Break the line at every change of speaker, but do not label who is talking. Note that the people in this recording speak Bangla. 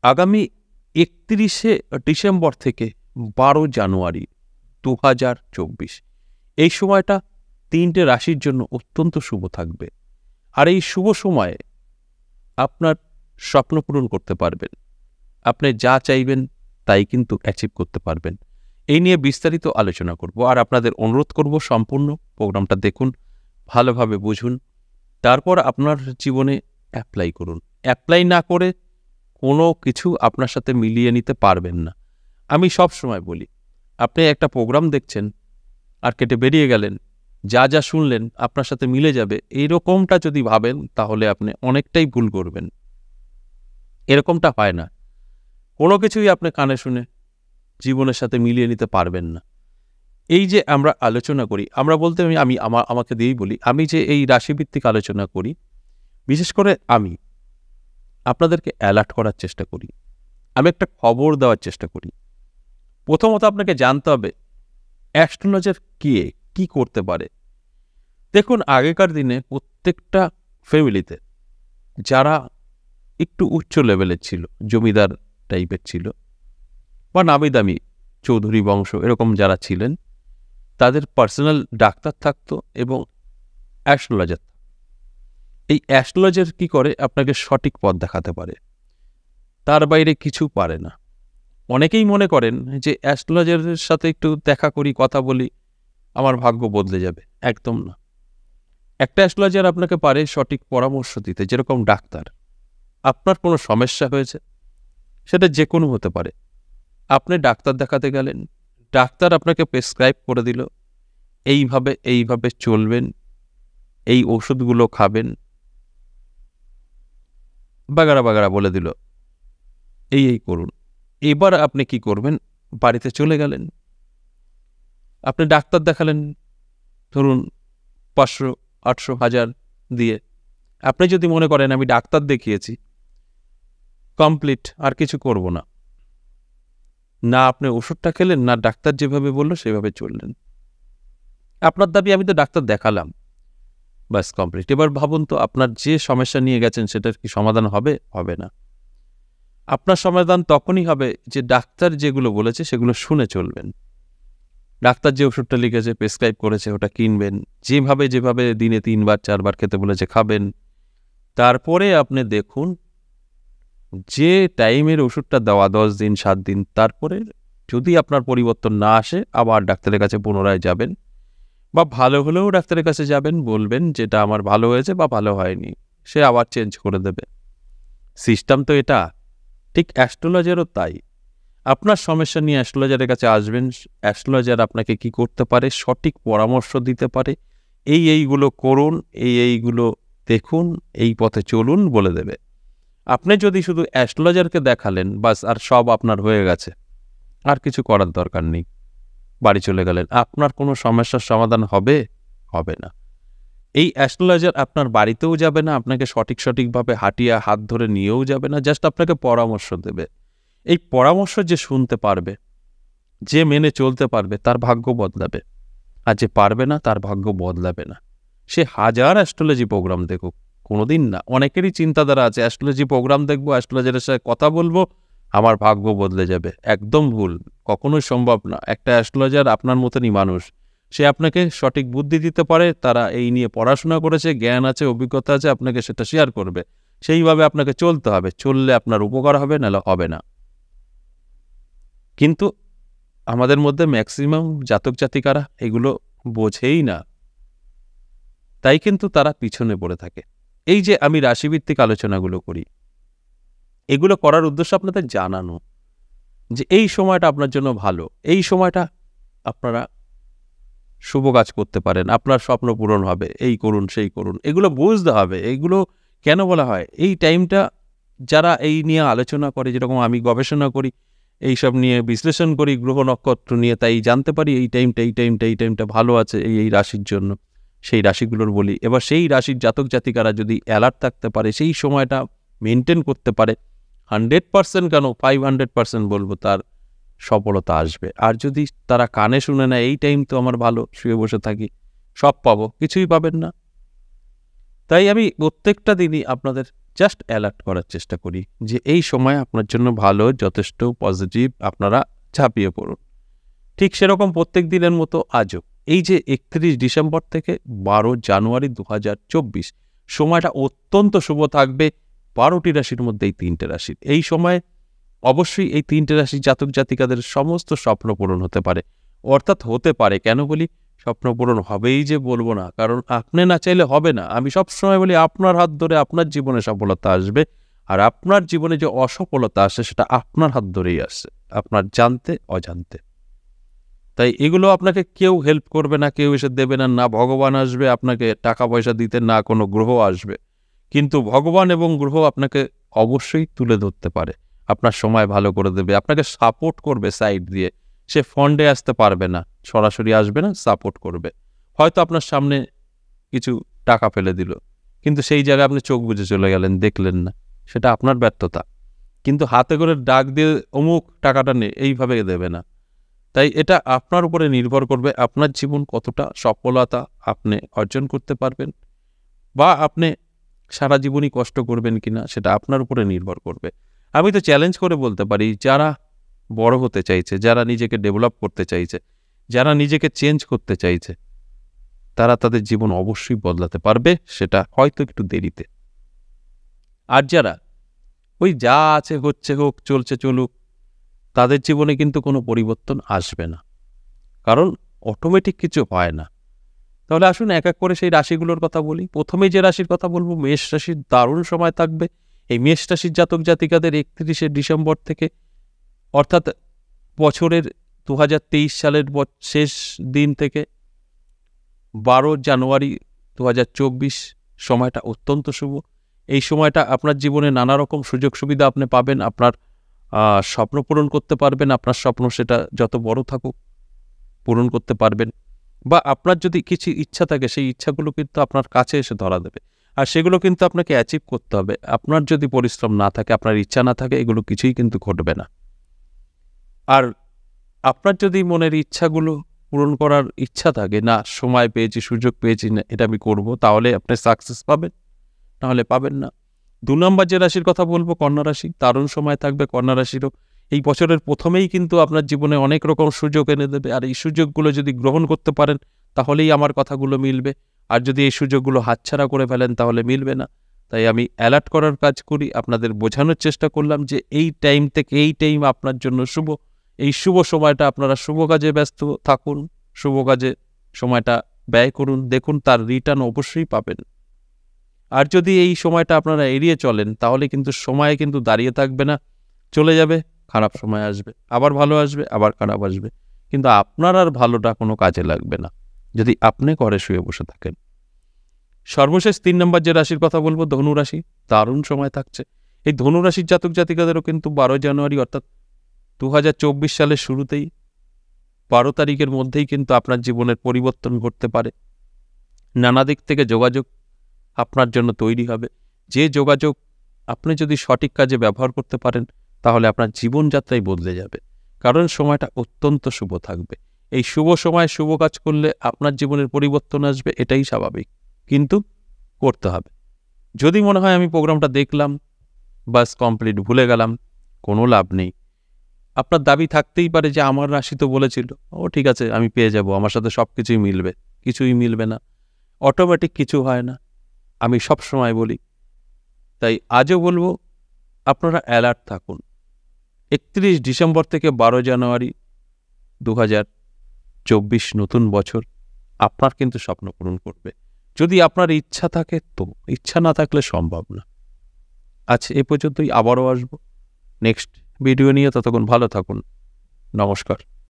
আগামী ৩১শে ডিসেম্বর থেকে ১২ জানুয়ারি ২০২৪ এই সময়টা ৩টে রাশির জন্য অত্যন্ত শুভ থাকবে। আর এই শুভ সময়ে আপনার স্বপ্ন পূরণ করতে পারবেন, আপনি যা চাইবেন তাই কিন্তু অ্যাচিভ করতে পারবেন। এই নিয়ে বিস্তারিত আলোচনা করব, আর আপনাদের অনুরোধ করব সম্পূর্ণ প্রোগ্রামটা দেখুন, ভালোভাবে বুঝুন, তারপর আপনার জীবনে অ্যাপ্লাই করুন। অ্যাপ্লাই না করে কোনো কিছু আপনার সাথে মিলিয়ে নিতে পারবেন না। আমি সব সময় বলি, আপনি একটা প্রোগ্রাম দেখছেন আর কেটে বেরিয়ে গেলেন, যা যা শুনলেন আপনার সাথে মিলে যাবে, এইরকমটা যদি ভাবেন তাহলে আপনি অনেকটাই ভুল করবেন। এরকমটা হয় না। কোনো কিছুই আপনি কানে শুনে জীবনের সাথে মিলিয়ে নিতে পারবেন না। এই যে আমরা আলোচনা করি, আমরা বলতে আমি আমাকে দিয়েই বলি, আমি যে এই রাশিভিত্তিক আলোচনা করি, বিশেষ করে আমি আপনাদেরকে অ্যালার্ট করার চেষ্টা করি, আমি একটা খবর দেওয়ার চেষ্টা করি। প্রথমত আপনাকে জানতে হবে অ্যাস্ট্রোলজার কি করতে পারে। দেখুন, আগেকার দিনে প্রত্যেকটা ফ্যামিলিতে যারা একটু উচ্চ লেভেলের ছিল, জমিদার টাইপের ছিল বা নামি দামি চৌধুরী বংশ এরকম যারা ছিলেন, তাদের পার্সোনাল ডাক্তার থাকতো এবং অ্যাস্ট্রোলজার। এই অ্যাস্ট্রোলজার কি করে? আপনাকে সঠিক পথ দেখাতে পারে, তার বাইরে কিছু পারে না। অনেকেই মনে করেন যে অ্যাস্ট্রোলজারের সাথে একটু দেখা করি, কথা বলি, আমার ভাগ্য বদলে যাবে। একদম না। একটা অ্যাস্ট্রোলজার আপনাকে পারে সঠিক পরামর্শ দিতে, যেরকম ডাক্তার। আপনার কোনো সমস্যা হয়েছে, সেটা যে কোনো হতে পারে, আপনি ডাক্তার দেখাতে গেলেন, ডাক্তার আপনাকে প্রেসক্রাইব করে দিল, এইভাবে এইভাবে চলবেন, এই ওষুধগুলো খাবেন, বাগারা বাগারা বলে দিল, এই করুন। এবার আপনি কি করবেন? বাড়িতে চলে গেলেন, আপনি ডাক্তার দেখালেন ধরুন ৫০০, ৮০০, ১০০০ দিয়ে। আপনি যদি মনে করেন আমি ডাক্তার দেখিয়েছি, কমপ্লিট, আর কিছু করব না, না আপনি ওষুধটা খেলেন, না ডাক্তার যেভাবে বলল সেভাবে চললেন, আপনার দাবি আমি তো ডাক্তার দেখালাম, বাস কমপ্লিট। এবার ভাবুন তো, আপনার যে সমস্যা নিয়ে গেছেন সেটার কি সমাধান হবে? হবে না। আপনার সমাধান তখনই হবে যে ডাক্তার যেগুলো বলেছে সেগুলো শুনে চলবেন। ডাক্তার যে ওষুধটা লিখেছে, প্রেসক্রাইব করেছে, ওটা কিনবেন, যেভাবে যেভাবে দিনে ৩ বার ৪ বার খেতে বলেছে খাবেন। তারপরে আপনি দেখুন, যে টাইমের ওষুধটা দেওয়া ১০ দিন ৭ দিন, তারপরে যদি আপনার পরিবর্তন না আসে আবার ডাক্তারের কাছে পুনরায় যাবেন, বা ভালো হলেও ডাক্তারের কাছে যাবেন, বলবেন যেটা আমার ভালো হয়েছে বা ভালো হয়নি, সে আবার চেঞ্জ করে দেবে। সিস্টেম তো এটা। ঠিক অ্যাস্ট্রোলজারও তাই। আপনার সমস্যা নিয়ে অ্যাস্ট্রোলজারের কাছে আসবেন, অ্যাস্ট্রোলজার আপনাকে কি করতে পারে? সঠিক পরামর্শ দিতে পারে। এইগুলো করুন, এইগুলো দেখুন, এই পথে চলুন বলে দেবে। আপনি যদি শুধু অ্যাস্ট্রোলজারকে দেখালেন, বাস, আর সব আপনার হয়ে গেছে, আর কিছু করার দরকার নেই, বাড়ি চলে গেলেন, আপনার কোনো সমস্যার সমাধান হবে? হবে না। এই অ্যাস্ট্রোলজার আপনার বাড়িতেও যাবে না, আপনাকে সঠিকভাবে হাঁটিয়ে হাত ধরে নিয়েও যাবে না, জাস্ট আপনাকে পরামর্শ দেবে। এই পরামর্শ যে শুনতে পারবে, যে মেনে চলতে পারবে, তার ভাগ্য বদলাবে। আর যে পারবে না, তার ভাগ্য বদলাবে না। সে ১০০০ অ্যাস্ট্রোলজি প্রোগ্রাম দেখুক, কোনোদিন না। অনেকেরই চিন্তাধারা আছে, অ্যাস্ট্রোলজি প্রোগ্রাম দেখবো, অ্যাস্ট্রোলজারের সাথে কথা বলবো, আমার ভাগ্য বদলে যাবে। একদম ভুল, কখনোই সম্ভব না। একটা অ্যাস্ট্রোলজার আপনার মতনই মানুষ, সে আপনাকে সঠিক বুদ্ধি দিতে পারে, তারা এই নিয়ে পড়াশোনা করেছে, জ্ঞান আছে, অভিজ্ঞতা আছে, আপনাকে সেটা শেয়ার করবে। সেইভাবে আপনাকে চলতে হবে, চললে আপনার উপকার হবে, নাহলে হবে না। কিন্তু আমাদের মধ্যে ম্যাক্সিমাম জাতক জাতিকারা এগুলো বোঝেই না, তাই কিন্তু তারা পিছনে পড়ে থাকে। এই যে আমি রাশিভিত্তিক আলোচনাগুলো করি, এগুলো করার উদ্দেশ্য আপনাদের জানানো যে এই সময়টা আপনার জন্য ভালো, এই সময়টা আপনারা শুভ কাজ করতে পারেন, আপনার স্বপ্ন পূরণ হবে, এই করুন সেই করুন, এগুলো বুঝতে হবে। এগুলো কেন বলা হয়? এই টাইমটা যারা এই নিয়ে আলোচনা করে, যেরকম আমি গবেষণা করি, এইসব নিয়ে বিশ্লেষণ করি, গ্রহ নক্ষত্র নিয়ে, তাই জানতে পারি এই টাইমটা ভালো আছে এই রাশির জন্য, সেই রাশিগুলোর বলি। এবার সেই রাশির জাতক জাতিকারা যদি অ্যালার্ট থাকতে পারে, সেই সময়টা মেনটেন করতে পারে, 100% কেন 500% বলবো, তার সফলতা আসবে। আর যদি তারা কানে শুনে নেয় এই টাইম তো আমার ভালো, শুয়ে বসে থাকি, সব পাবো, কিছুই পাবেন না। তাই আমি প্রত্যেকটা দিনই আপনাদের জাস্ট অ্যালার্ট করার চেষ্টা করি যে এই সময় আপনার জন্য ভালো, যথেষ্ট পজিটিভ, আপনারা ঝাঁপিয়ে পড়ুন। ঠিক সেরকম প্রত্যেক দিনের মতো আজও এই যে 31 ডিসেম্বর থেকে 12 জানুয়ারি 2024 সময়টা অত্যন্ত শুভ থাকবে 12টি রাশির মধ্যে এই 3টে রাশির। এই সময় অবশ্যই এই 3টে রাশির জাতক জাতিকাদের সমস্ত স্বপ্ন পূরণ হতে পারে, অর্থাৎ হতে পারে। কেন বলি স্বপ্ন পূরণ হবেই যে বলবো না, কারণ আপনি না চাইলে হবে না। আমি সবসময় বলি আপনার হাত ধরে আপনার জীবনে সফলতা আসবে, আর আপনার জীবনে যে অসফলতা আসে সেটা আপনার হাত ধরেই আসে, আপনার জানতে অজান্তে। তাই এগুলো আপনাকে কেউ হেল্প করবে না, কেউ এসে দেবে না, না ভগবান আসবে আপনাকে টাকা পয়সা দিতে, না কোনো গ্রহ আসবে। কিন্তু ভগবান এবং গ্রহ আপনাকে অবশ্যই তুলে ধরতে পারে, আপনার সময় ভালো করে দেবে, আপনাকে সাপোর্ট করবে সাইড দিয়ে। সে ফন্ডে আসতে পারবে না, সরাসরি আসবে না, সাপোর্ট করবে। হয়তো আপনার সামনে কিছু টাকা ফেলে দিল, কিন্তু সেই জায়গায় আপনি চোখ বুজে চলে গেলেন, দেখলেন না, সেটা আপনার ব্যর্থতা। কিন্তু হাতে করে ডাক দিয়ে অমুক টাকাটা নে, এইভাবে দেবে না। তাই এটা আপনার উপরে নির্ভর করবে আপনার জীবন কতটা সফলতা আপনি অর্জন করতে পারবেন, বা আপনি সারা জীবনই কষ্ট করবেন কিনা সেটা আপনার উপরে নির্ভর করবে। আমি তো চ্যালেঞ্জ করে বলতে পারি, যারা বড় হতে চাইছে, যারা নিজেকে ডেভেলপ করতে চাইছে, যারা নিজেকে চেঞ্জ করতে চাইছে, তারা তাদের জীবন অবশ্যই বদলাতে পারবে, সেটা হয়তো একটু দেরিতে। আর যারা ওই যা আছে হচ্ছে হোক, চলছে চলুক, তাদের জীবনে কিন্তু কোনো পরিবর্তন আসবে না, কারণ অটোমেটিক কিছু হয় না। তাহলে আসুন এক এক করে সেই রাশিগুলোর কথা বলি। প্রথমেই যে রাশির কথা বলবো, মেষ রাশির দারুণ সময় থাকবে। এই মেষ রাশির জাতক জাতিকাদের 31 ডিসেম্বর থেকে, অর্থাৎ বছরের 2023 সালের শেষ দিন থেকে 12 জানুয়ারি 2024 সময়টা অত্যন্ত শুভ। এই সময়টা আপনার জীবনে নানা রকম সুযোগ সুবিধা আপনি পাবেন, আপনার স্বপ্ন পূরণ করতে পারবেন। আপনার স্বপ্ন সেটা যত বড় থাকুক পূরণ করতে পারবেন, বা আপনার যদি কিছু ইচ্ছা থাকে সেই ইচ্ছাগুলো কিন্তু আপনার কাছে এসে ধরা দেবে। আর সেগুলো কিন্তু আপনাকে অ্যাচিভ করতে হবে। আপনার যদি পরিশ্রম না থাকে, আপনার ইচ্ছা না থাকে, এগুলো কিছুই কিন্তু ঘটবে না। আর আপনার যদি মনের ইচ্ছাগুলো পূরণ করার ইচ্ছা থাকে, না সময় পেয়েছি, সুযোগ পেয়েছি, না এটা আমি করবো, তাহলে আপনি সাকসেস পাবেন, নাহলে পাবেন না। 2 নম্বর যে রাশির কথা বলবো, কন্যা রাশি। দারুণ সময় থাকবে কন্যা রাশিরও। এই বছরের প্রথমেই কিন্তু আপনার জীবনে অনেক রকম সুযোগ এনে দেবে, আর এই সুযোগগুলো যদি গ্রহণ করতে পারেন তাহলেই আমার কথাগুলো মিলবে, আর যদি এই সুযোগগুলো হাতছাড়া করে ফেলেন তাহলে মিলবে না। তাই আমি অ্যালার্ট করার কাজ করি, আপনাদের বোঝানোর চেষ্টা করলাম যে এই টাইম থেকে এই টাইম আপনার জন্য শুভ। এই শুভ সময়টা আপনারা শুভ কাজে ব্যস্ত থাকুন, শুভ কাজে সময়টা ব্যয় করুন, দেখুন তার রিটার্ন অবশ্যই পাবেন। আর যদি এই সময়টা আপনারা এড়িয়ে চলেন তাহলে কিন্তু সময় কিন্তু দাঁড়িয়ে থাকবে না, চলে যাবে, খারাপ সময় আসবে, আবার ভালো আসবে, আবার খারাপ আসবে, কিন্তু আপনার আর ভালোটা কোনো কাজে লাগবে না যদি আপনি ঘরে শুয়ে বসে থাকেন। সর্বশেষ 3 নম্বর যে রাশির কথা বলবো, ধনু রাশি। দারুণ সময় থাকছে। এই ধনু রাশির জাতক জাতিকাদেরও কিন্তু 12 জানুয়ারি অর্থাৎ 2024 সালের শুরুতেই 12 তারিখের মধ্যেই কিন্তু আপনার জীবনের পরিবর্তন ঘটতে পারে। নানা দিক থেকে যোগাযোগ আপনার জন্য তৈরি হবে, যে যোগাযোগ আপনি যদি সঠিক কাজে ব্যবহার করতে পারেন তাহলে আপনার জীবনযাত্রাই বদলে যাবে, কারণ সময়টা অত্যন্ত শুভ থাকবে। এই শুভ সময় শুভ কাজ করলে আপনার জীবনের পরিবর্তন আসবে, এটাই স্বাভাবিক, কিন্তু করতে হবে। যদি মনে হয় আমি প্রোগ্রামটা দেখলাম বাস কমপ্লিট ভুলে গেলাম, কোনো লাভ নেই। আপনার দাবি থাকতেই পারে যে আমার রাশি তো বলেছিল, ও ঠিক আছে আমি পেয়ে যাব, আমার সাথে সব কিছুই মিলবে। কিছুই মিলবে না, অটোমেটিক কিছু হয় না, আমি সব সময় বলি। তাই আজও বলবো আপনারা অ্যালার্ট থাকুন। 31 ডিসেম্বর থেকে 12 জানুয়ারি 2024 নতুন বছর আপনার কিন্তু স্বপ্ন পূরণ করবে, যদি আপনার ইচ্ছা থাকে তো, ইচ্ছা না থাকলে সম্ভব না। আজ এ পর্যন্তই, আবারও আসবো নেক্সট ভিডিও নিয়ে। ততক্ষণ ভালো থাকুন, নমস্কার।